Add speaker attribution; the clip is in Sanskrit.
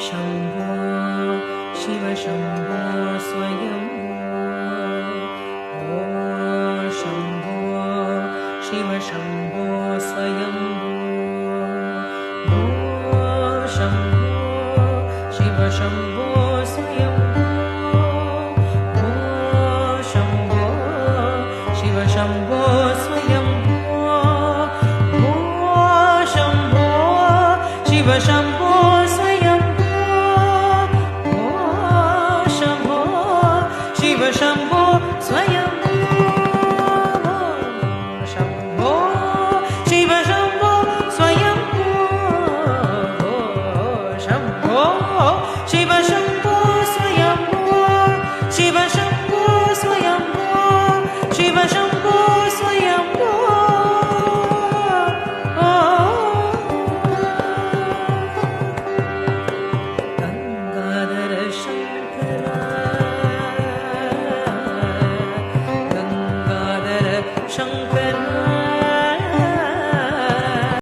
Speaker 1: शम्भो शिव शम्भो स्वयम्भो ॐ शम्भो शिव शम्भो स्वयम्भो ॐ शम्भो शिव शम्भो स्वयम्भो ॐ शम्भो शिव शम्भो स्वयम्भो ॐ शम्भो शिव शम्भो